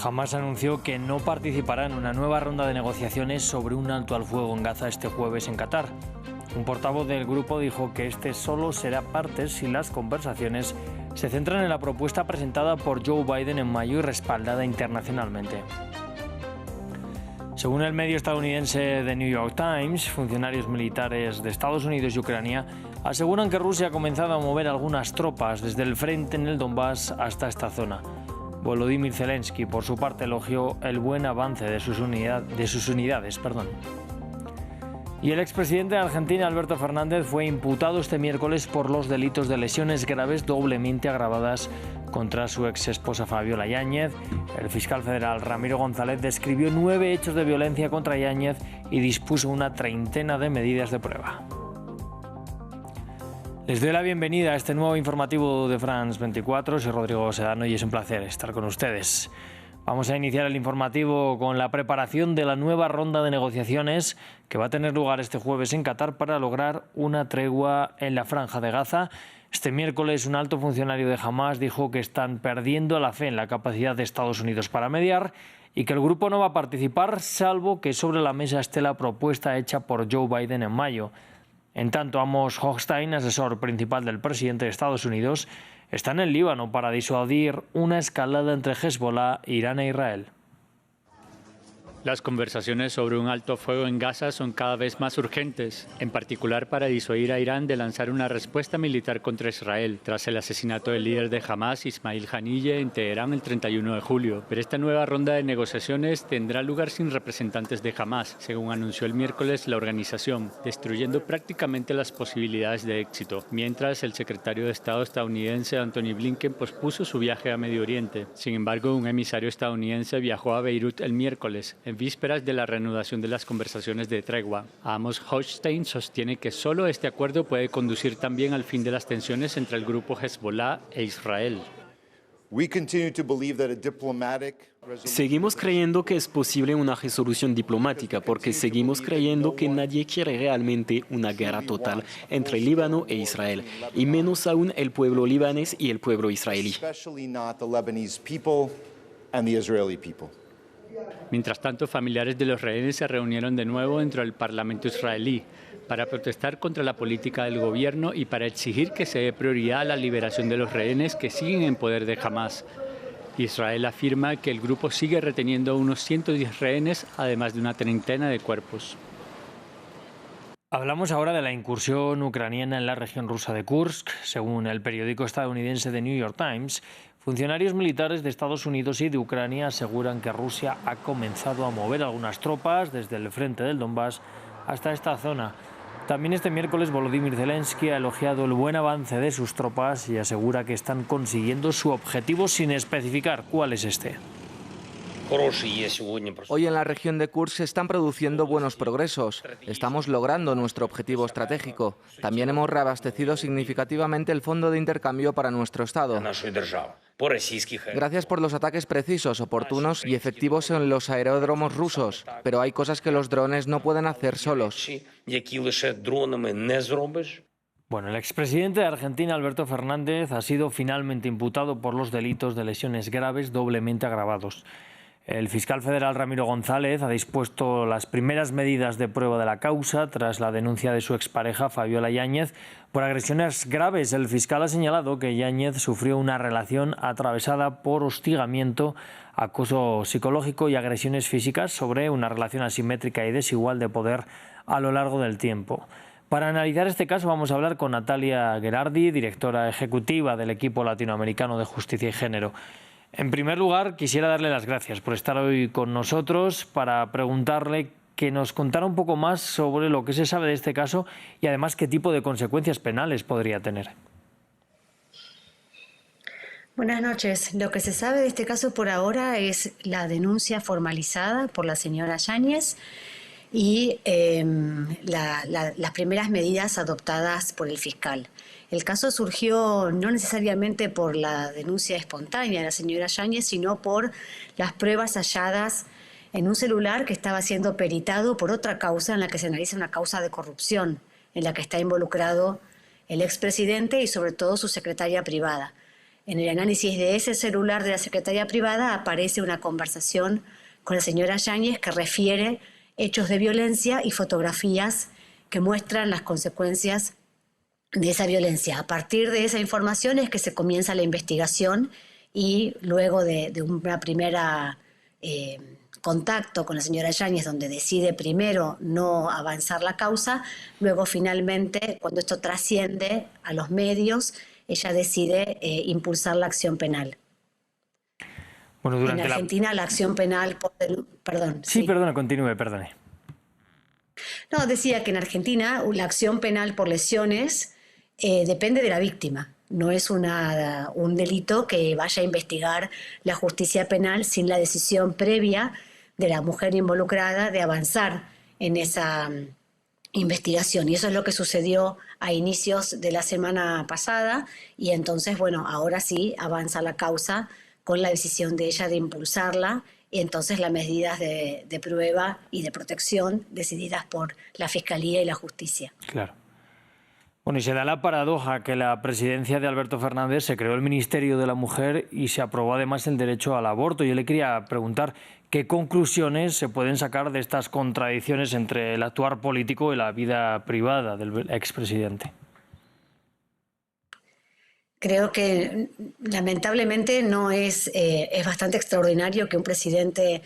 Hamás anunció que no participará en una nueva ronda de negociaciones sobre un alto al fuego en Gaza este jueves en Qatar. Un portavoz del grupo dijo que este solo será parte si las conversaciones se centran en la propuesta presentada por Joe Biden en mayo y respaldada internacionalmente. Según el medio estadounidense The New York Times, funcionarios militares de Estados Unidos y Ucrania aseguran que Rusia ha comenzado a mover algunas tropas desde el frente en el Donbass hasta esta zona. Volodymyr Zelensky, por su parte, elogió el buen avance de sus unidades. Y el expresidente de Argentina, Alberto Fernández, fue imputado este miércoles por los delitos de lesiones graves doblemente agravadas contra su exesposa Fabiola Yáñez. El fiscal federal Ramiro González describió 9 hechos de violencia contra Yáñez y dispuso una treintena de medidas de prueba. Les doy la bienvenida a este nuevo informativo de France 24. Soy Rodrigo Sedano y es un placer estar con ustedes. Vamos a iniciar el informativo con la preparación de la nueva ronda de negociaciones que va a tener lugar este jueves en Qatar para lograr una tregua en la Franja de Gaza. Este miércoles un alto funcionario de Hamás dijo que están perdiendo la fe en la capacidad de Estados Unidos para mediar y que el grupo no va a participar salvo que sobre la mesa esté la propuesta hecha por Joe Biden en mayo. En tanto, Amos Hochstein, asesor principal del presidente de Estados Unidos, está en el Líbano para disuadir una escalada entre Hezbollah, Irán e Israel. Las conversaciones sobre un alto fuego en Gaza son cada vez más urgentes, en particular para disuadir a Irán de lanzar una respuesta militar contra Israel tras el asesinato del líder de Hamás, Ismail Haniyeh, en Teherán el 31 de julio. Pero esta nueva ronda de negociaciones tendrá lugar sin representantes de Hamás, según anunció el miércoles la organización, destruyendo prácticamente las posibilidades de éxito, mientras el secretario de Estado estadounidense Antony Blinken pospuso su viaje a Medio Oriente. Sin embargo, un emisario estadounidense viajó a Beirut el miércoles, en vísperas de la reanudación de las conversaciones de tregua. Amos Hochstein sostiene que solo este acuerdo puede conducir también al fin de las tensiones entre el grupo Hezbollah e Israel. Seguimos creyendo que es posible una resolución diplomática porque seguimos creyendo que nadie quiere realmente una guerra total entre Líbano e Israel, y menos aún el pueblo libanés y el pueblo israelí. Mientras tanto, familiares de los rehenes se reunieron de nuevo dentro del Parlamento israelí para protestar contra la política del gobierno y para exigir que se dé prioridad a la liberación de los rehenes que siguen en poder de Hamás. Israel afirma que el grupo sigue reteniendo unos 110 rehenes, además de una treintena de cuerpos. Hablamos ahora de la incursión ucraniana en la región rusa de Kursk. Según el periódico estadounidense The New York Times, funcionarios militares de Estados Unidos y de Ucrania aseguran que Rusia ha comenzado a mover algunas tropas desde el frente del Donbass hasta esta zona. También este miércoles Volodymyr Zelensky ha elogiado el buen avance de sus tropas y asegura que están consiguiendo su objetivo sin especificar cuál es este. Hoy en la región de Kursk se están produciendo buenos progresos. Estamos logrando nuestro objetivo estratégico. También hemos reabastecido significativamente el fondo de intercambio para nuestro Estado. Gracias por los ataques precisos, oportunos y efectivos en los aeródromos rusos. Pero hay cosas que los drones no pueden hacer solos. Bueno, el expresidente de Argentina, Alberto Fernández, ha sido finalmente imputado por los delitos de lesiones graves doblemente agravados. El fiscal federal Ramiro González ha dispuesto las primeras medidas de prueba de la causa tras la denuncia de su expareja Fabiola Yáñez por agresiones graves. El fiscal ha señalado que Yáñez sufrió una relación atravesada por hostigamiento, acoso psicológico y agresiones físicas sobre una relación asimétrica y desigual de poder a lo largo del tiempo. Para analizar este caso vamos a hablar con Natalia Gherardi, directora ejecutiva del equipo latinoamericano de Justicia y Género. En primer lugar, quisiera darle las gracias por estar hoy con nosotros para preguntarle que nos contara un poco más sobre lo que se sabe de este caso y además qué tipo de consecuencias penales podría tener. Buenas noches. Lo que se sabe de este caso por ahora es la denuncia formalizada por la señora Yáñez y las primeras medidas adoptadas por el fiscal. El caso surgió no necesariamente por la denuncia espontánea de la señora Yáñez, sino por las pruebas halladas en un celular que estaba siendo peritado por otra causa en la que se analiza una causa de corrupción, en la que está involucrado el expresidente y sobre todo su secretaria privada. En el análisis de ese celular de la secretaria privada aparece una conversación con la señora Yáñez que refiere hechos de violencia y fotografías que muestran las consecuencias de esa violencia. A partir de esa información es que se comienza la investigación y luego de una primera contacto con la señora Yáñez, donde decide primero no avanzar la causa, luego finalmente, cuando esto trasciende a los medios, ella decide impulsar la acción penal. Bueno, en Argentina la acción penal... Perdón. Sí, perdone, continúe, perdone. No, decía que en Argentina la acción penal por lesiones depende de la víctima. No es un delito que vaya a investigar la justicia penal sin la decisión previa de la mujer involucrada de avanzar en esa investigación. Y eso es lo que sucedió a inicios de la semana pasada. Y entonces, bueno, ahora sí avanza la causa con la decisión de ella de impulsarla. Y entonces las medidas de prueba y de protección decididas por la Fiscalía y la Justicia. Claro. Bueno, y se da la paradoja que la presidencia de Alberto Fernández se creó el Ministerio de la Mujer y se aprobó además el derecho al aborto. Yo le quería preguntar qué conclusiones se pueden sacar de estas contradicciones entre el actuar político y la vida privada del expresidente. Creo que lamentablemente no es bastante extraordinario que un presidente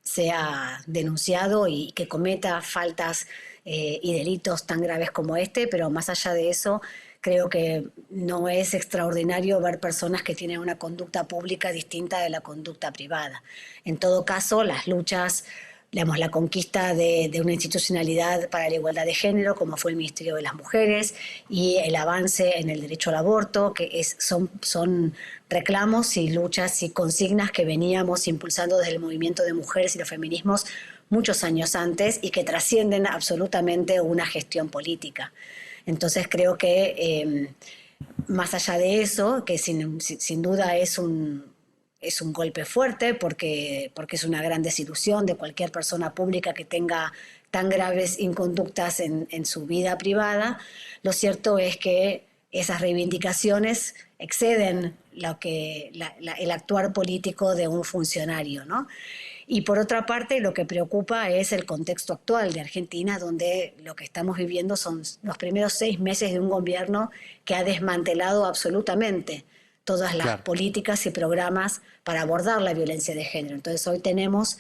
sea denunciado y que cometa faltas y delitos tan graves como este, pero más allá de eso, creo que no es extraordinario ver personas que tienen una conducta pública distinta de la conducta privada. En todo caso, las luchas, digamos, la conquista de una institucionalidad para la igualdad de género, como fue el Ministerio de las Mujeres, y el avance en el derecho al aborto, que son reclamos y luchas y consignas que veníamos impulsando desde el movimiento de mujeres y los feminismos muchos años antes y que trascienden absolutamente una gestión política. Entonces creo que más allá de eso, que sin duda es un golpe fuerte porque es una gran desilusión de cualquier persona pública que tenga tan graves inconductas en su vida privada, lo cierto es que esas reivindicaciones exceden el actuar político de un funcionario, ¿no? Y por otra parte, lo que preocupa es el contexto actual de Argentina, donde lo que estamos viviendo son los primeros 6 meses de un gobierno que ha desmantelado absolutamente todas las políticas y programas para abordar la violencia de género. Entonces hoy tenemos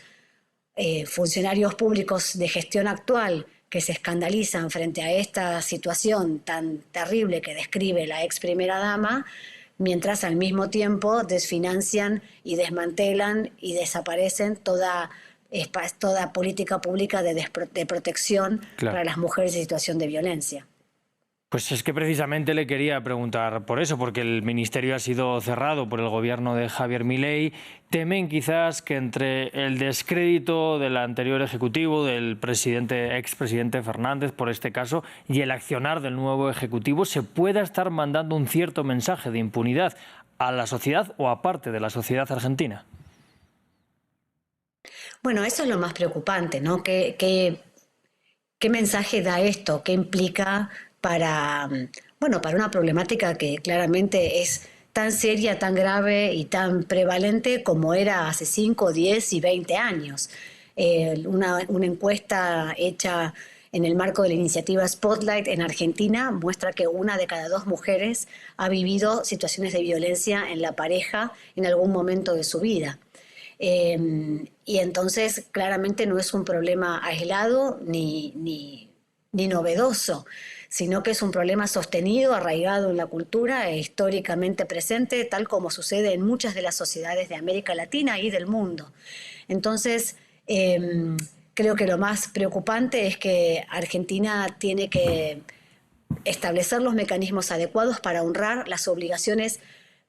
funcionarios públicos de gestión actual que se escandalizan frente a esta situación tan terrible que describe la ex primera dama, mientras al mismo tiempo desfinancian y desmantelan y desaparecen toda política pública de protección para las mujeres en situación de violencia. Pues es que precisamente le quería preguntar por eso, porque el ministerio ha sido cerrado por el gobierno de Javier Milei. ¿Temen quizás que entre el descrédito del anterior ejecutivo, del expresidente Fernández por este caso, y el accionar del nuevo ejecutivo se pueda estar mandando un cierto mensaje de impunidad a la sociedad o a parte de la sociedad argentina? Bueno, eso es lo más preocupante, ¿no? ¿Qué mensaje da esto? ¿Qué implica para una problemática que claramente es tan seria, tan grave y tan prevalente como era hace 5, 10 y 20 años? Una encuesta hecha en el marco de la iniciativa Spotlight en Argentina muestra que 1 de cada 2 mujeres ha vivido situaciones de violencia en la pareja en algún momento de su vida. Y entonces claramente no es un problema aislado ni novedoso, sino que es un problema sostenido, arraigado en la cultura e históricamente presente, tal como sucede en muchas de las sociedades de América Latina y del mundo. Entonces, creo que lo más preocupante es que Argentina tiene que establecer los mecanismos adecuados para honrar las obligaciones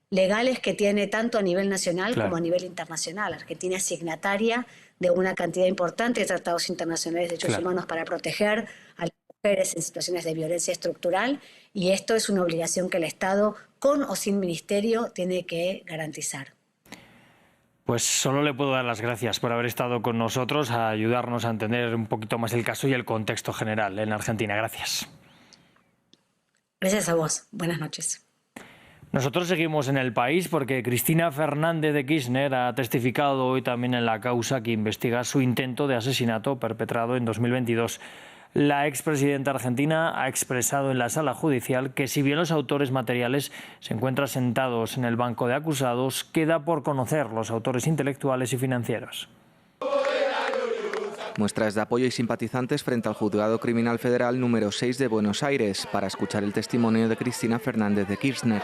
legales que tiene tanto a nivel nacional como a nivel internacional. Argentina es signataria de una cantidad importante de tratados internacionales de derechos humanos para proteger a las mujeres en situaciones de violencia estructural, y esto es una obligación que el Estado, con o sin ministerio, tiene que garantizar. Pues solo le puedo dar las gracias por haber estado con nosotros, a ayudarnos a entender un poquito más el caso y el contexto general en Argentina. Gracias. Gracias a vos. Buenas noches. Nosotros seguimos en El País porque Cristina Fernández de Kirchner ha testificado hoy también en la causa que investiga su intento de asesinato perpetrado en 2022. La expresidenta argentina ha expresado en la sala judicial que si bien los autores materiales se encuentran sentados en el banco de acusados, queda por conocer los autores intelectuales y financieros. Muestras de apoyo y simpatizantes frente al Juzgado Criminal Federal número 6 de Buenos Aires para escuchar el testimonio de Cristina Fernández de Kirchner.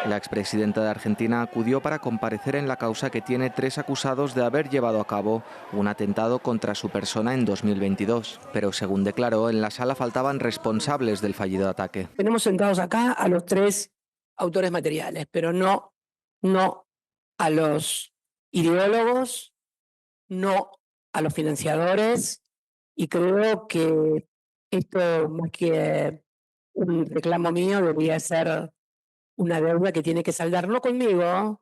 La expresidenta de Argentina acudió para comparecer en la causa que tiene 3 acusados de haber llevado a cabo un atentado contra su persona en 2022. Pero según declaró, en la sala faltaban responsables del fallido ataque. Tenemos sentados acá a los 3 autores materiales, pero no a los ideólogos, no a los financiadores, y creo que esto, más que un reclamo mío, debería ser una deuda que tiene que saldar no conmigo,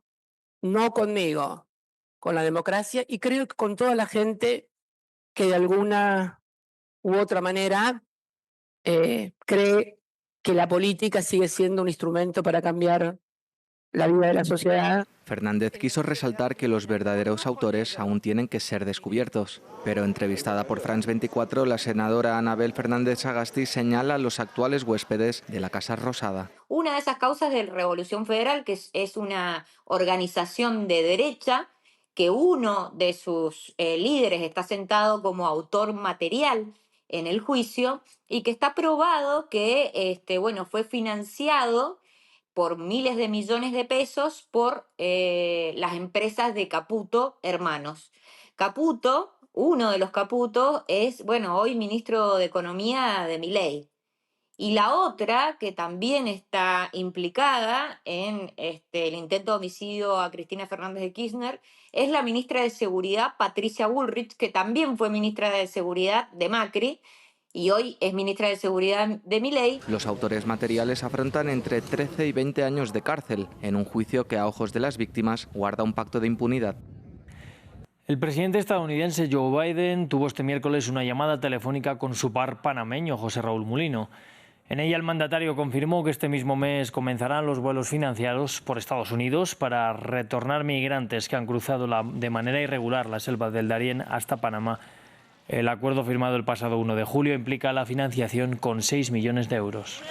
con la democracia, y creo que con toda la gente que de alguna u otra manera cree que la política sigue siendo un instrumento para cambiar la vida de la sociedad. Fernández quiso resaltar que los verdaderos autores aún tienen que ser descubiertos. Pero entrevistada por France 24, la senadora Anabel Fernández Sagasti señala a los actuales huéspedes de la Casa Rosada. Una de esas causas de Revolución Federal, que es una organización de derecha, que uno de sus líderes está sentado como autor material en el juicio y que está probado que fue financiado por miles de millones de pesos por las empresas de Caputo Hermanos. Caputo, uno de los Caputos, es, hoy ministro de Economía de Milei. Y la otra, que también está implicada en el intento de homicidio a Cristina Fernández de Kirchner, es la ministra de Seguridad, Patricia Bullrich, que también fue ministra de Seguridad de Macri, y hoy es ministra de Seguridad de Milei. Los autores materiales afrontan entre 13 y 20 años de cárcel, en un juicio que a ojos de las víctimas guarda un pacto de impunidad. El presidente estadounidense Joe Biden tuvo este miércoles una llamada telefónica con su par panameño, José Raúl Mulino. En ella el mandatario confirmó que este mismo mes comenzarán los vuelos financiados por Estados Unidos para retornar migrantes que han cruzado de manera irregular la selva del Darién hasta Panamá. El acuerdo firmado el pasado 1 de julio implica la financiación con 6 millones de euros.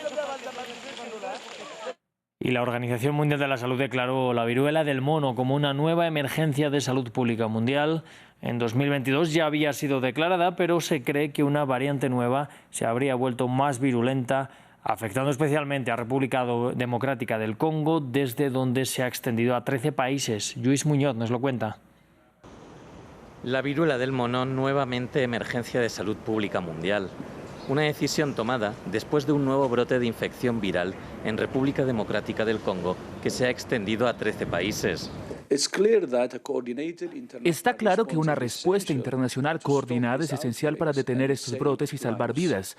Y la Organización Mundial de la Salud declaró la viruela del mono como una nueva emergencia de salud pública mundial. En 2022 ya había sido declarada, pero se cree que una variante nueva se habría vuelto más virulenta, afectando especialmente a República Democrática del Congo, desde donde se ha extendido a 13 países. Luis Muñoz nos lo cuenta. La viruela del mono, nuevamente emergencia de salud pública mundial. Una decisión tomada después de un nuevo brote de infección viral en República Democrática del Congo que se ha extendido a 13 países. Está claro que una respuesta internacional coordinada es esencial para detener estos brotes y salvar vidas.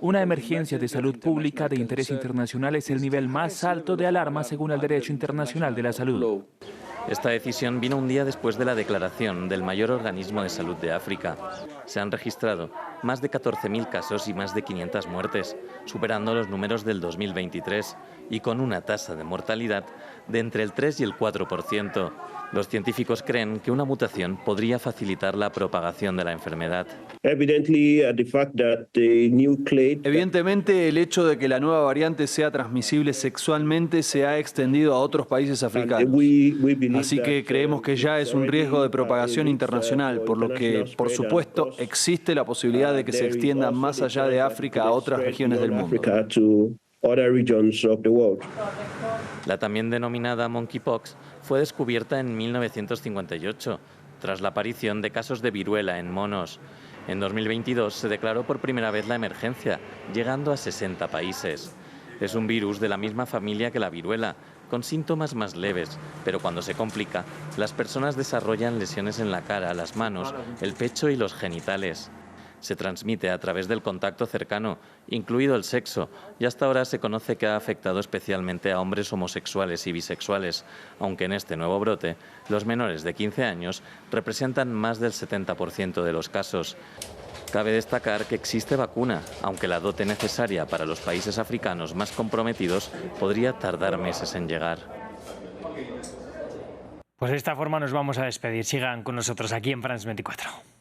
Una emergencia de salud pública de interés internacional es el nivel más alto de alarma según el derecho internacional de la salud. Esta decisión vino un día después de la declaración del mayor organismo de salud de África. Se han registrado más de 14.000 casos y más de 500 muertes, superando los números del 2023 y con una tasa de mortalidad de entre el 3 y el 4%. Los científicos creen que una mutación podría facilitar la propagación de la enfermedad. Evidentemente, el hecho de que la nueva variante sea transmisible sexualmente se ha extendido a otros países africanos. Así que creemos que ya es un riesgo de propagación internacional, por lo que, por supuesto, existe la posibilidad de que se extienda más allá de África a otras regiones del mundo. La también denominada monkeypox fue descubierta en 1958, tras la aparición de casos de viruela en monos. En 2022 se declaró por primera vez la emergencia, llegando a 60 países. Es un virus de la misma familia que la viruela, con síntomas más leves, pero cuando se complica, las personas desarrollan lesiones en la cara, las manos, el pecho y los genitales. Se transmite a través del contacto cercano, incluido el sexo, y hasta ahora se conoce que ha afectado especialmente a hombres homosexuales y bisexuales, aunque en este nuevo brote, los menores de 15 años representan más del 70% de los casos. Cabe destacar que existe vacuna, aunque la dote necesaria para los países africanos más comprometidos podría tardar meses en llegar. Pues de esta forma nos vamos a despedir. Sigan con nosotros aquí en France 24.